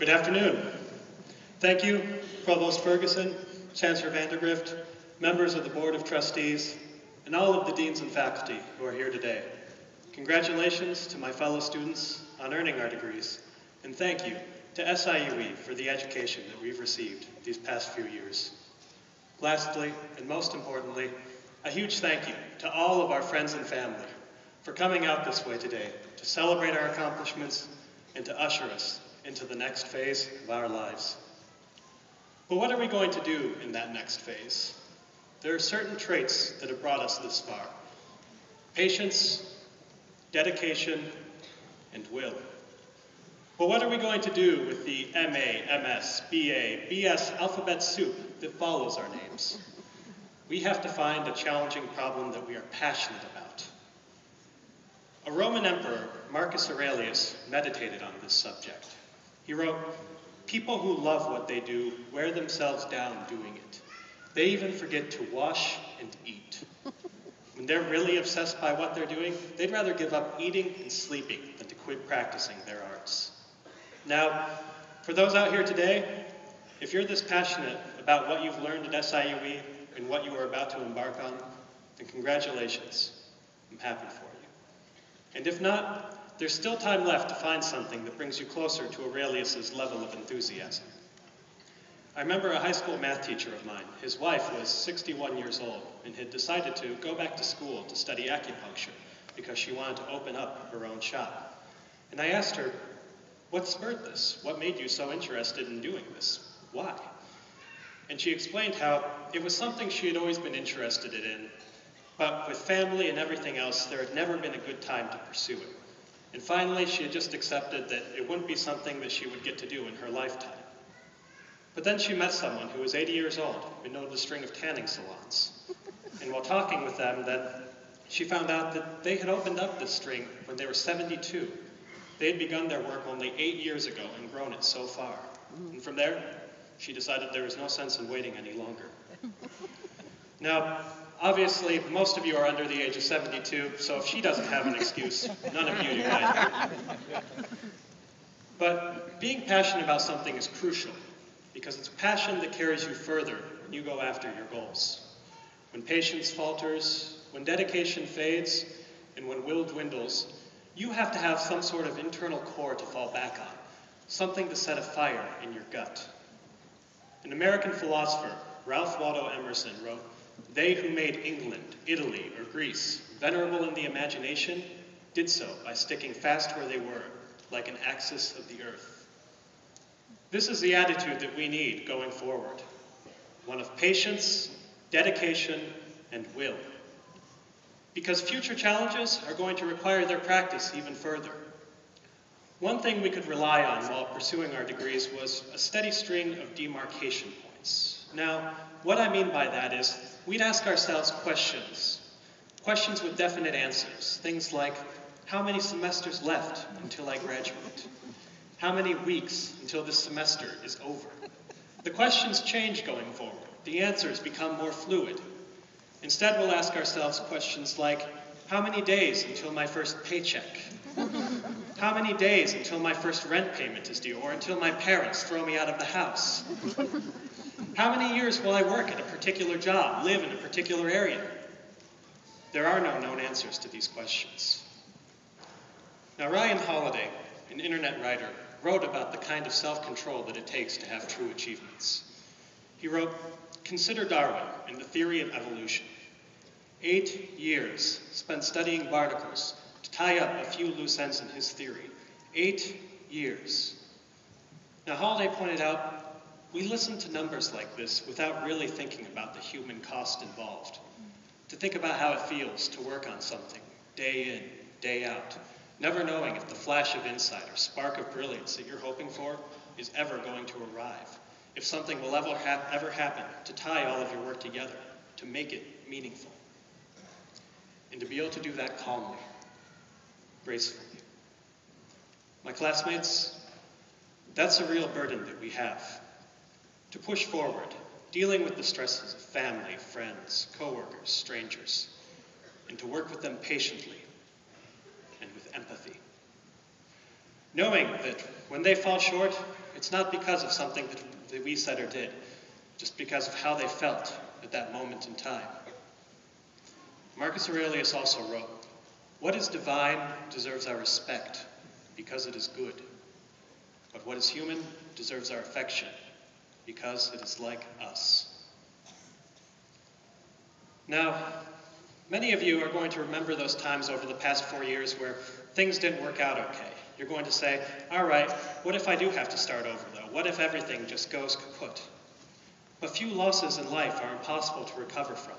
Good afternoon. Thank you, Provost Ferguson, Chancellor Vandergrift, members of the Board of Trustees, and all of the deans and faculty who are here today. Congratulations to my fellow students on earning our degrees, and thank you to SIUE for the education that we've received these past few years. Lastly, and most importantly, a huge thank you to all of our friends and family for coming out this way today to celebrate our accomplishments and to usher us into the next phase of our lives. But what are we going to do in that next phase? There are certain traits that have brought us this far: patience, dedication, and will. But what are we going to do with the MA, MS, BA, BS alphabet soup that follows our names? We have to find a challenging problem that we are passionate about. A Roman emperor, Marcus Aurelius, meditated on this subject. He wrote, "People who love what they do wear themselves down doing it. They even forget to wash and eat." When they're really obsessed by what they're doing, they'd rather give up eating and sleeping than to quit practicing their arts. Now, for those out here today, if you're this passionate about what you've learned at SIUE and what you are about to embark on, then congratulations. I'm happy for you. And if not, there's still time left to find something that brings you closer to Aurelius's level of enthusiasm. I remember a high school math teacher of mine. His wife was 61 years old and had decided to go back to school to study acupuncture because she wanted to open up her own shop. And I asked her, "What spurred this? What made you so interested in doing this? Why?" And she explained how it was something she had always been interested in, but with family and everything else, there had never been a good time to pursue it. And finally, she had just accepted that it wouldn't be something that she would get to do in her lifetime. But then she met someone who was 80 years old and owned a string of tanning salons. And while talking with them, then she found out that they had opened up this string when they were 72. They had begun their work only 8 years ago and grown it so far. And from there, she decided there was no sense in waiting any longer. Now, obviously, most of you are under the age of 72, so if she doesn't have an excuse, none of you do either. But being passionate about something is crucial, because it's passion that carries you further when you go after your goals. When patience falters, when dedication fades, and when will dwindles, you have to have some sort of internal core to fall back on, something to set a fire in your gut. An American philosopher, Ralph Waldo Emerson, wrote, "They who made England, Italy, or Greece venerable in the imagination did so by sticking fast where they were, like an axis of the earth." This is the attitude that we need going forward, one of patience, dedication, and will. Because future challenges are going to require their practice even further. One thing we could rely on while pursuing our degrees was a steady string of demarcation points. Now, what I mean by that is we'd ask ourselves questions with definite answers. Things like, how many semesters left until I graduate? How many weeks until this semester is over? The questions change going forward. The answers become more fluid. Instead, we'll ask ourselves questions like, how many days until my first paycheck? How many days until my first rent payment is due, or until my parents throw me out of the house? How many years will I work at a particular job, live in a particular area? There are no known answers to these questions. Now, Ryan Holiday, an internet writer, wrote about the kind of self-control that it takes to have true achievements. He wrote, "Consider Darwin and the theory of evolution. 8 years spent studying barnacles to tie up a few loose ends in his theory. 8 years. Now, Holiday pointed out, we listen to numbers like this without really thinking about the human cost involved. To think about how it feels to work on something day in, day out, never knowing if the flash of insight or spark of brilliance that you're hoping for is ever going to arrive, if something will ever happen to tie all of your work together, to make it meaningful. And to be able to do that calmly, gracefully. My classmates, that's a real burden that we have. To push forward, dealing with the stresses of family, friends, coworkers, strangers, and to work with them patiently and with empathy. Knowing that when they fall short, it's not because of something that we said or did, just because of how they felt at that moment in time. Marcus Aurelius also wrote, "What is divine deserves our respect because it is good, but what is human deserves our affection because it is like us." Now, many of you are going to remember those times over the past 4 years where things didn't work out okay. You're going to say, all right, what if I do have to start over though? What if everything just goes kaput? But few losses in life are impossible to recover from.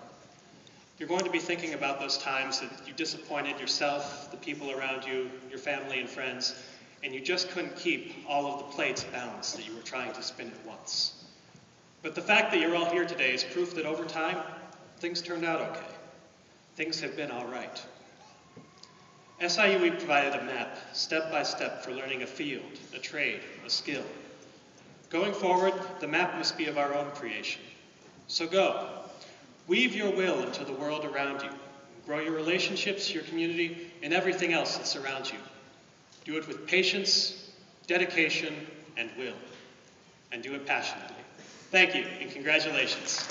You're going to be thinking about those times that you disappointed yourself, the people around you, your family and friends, and you just couldn't keep all of the plates balanced that you were trying to spin at once. But the fact that you're all here today is proof that over time, things turned out okay. Things have been all right. SIUE provided a map, step by step, for learning a field, a trade, a skill. Going forward, the map must be of our own creation. So go, weave your will into the world around you. Grow your relationships, your community, and everything else that surrounds you. Do it with patience, dedication, and will. And do it passionately. Thank you, and congratulations.